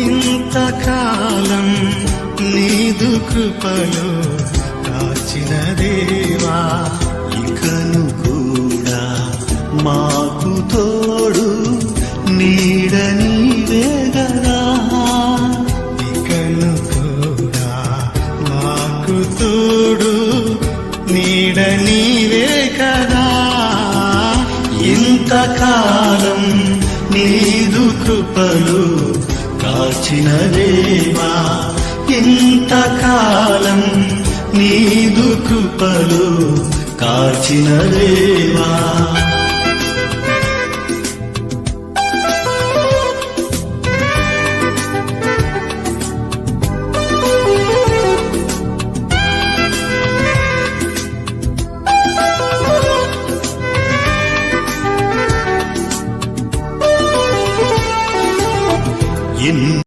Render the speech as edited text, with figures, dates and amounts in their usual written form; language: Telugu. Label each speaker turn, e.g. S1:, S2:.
S1: ఇంతకాలం నీదు కృపలో కాచిన దేవా, ఇకను కూడా మాకు తోడు నీడ నీవే గదా. ఇకను కూడా మాకు తోడు నీడ నీవే కదా. ఇంతకాలం నీదు కృపలు కాచిన దేవా, ఇంతకాలం నీదు కృపలు కాచిన దేవా.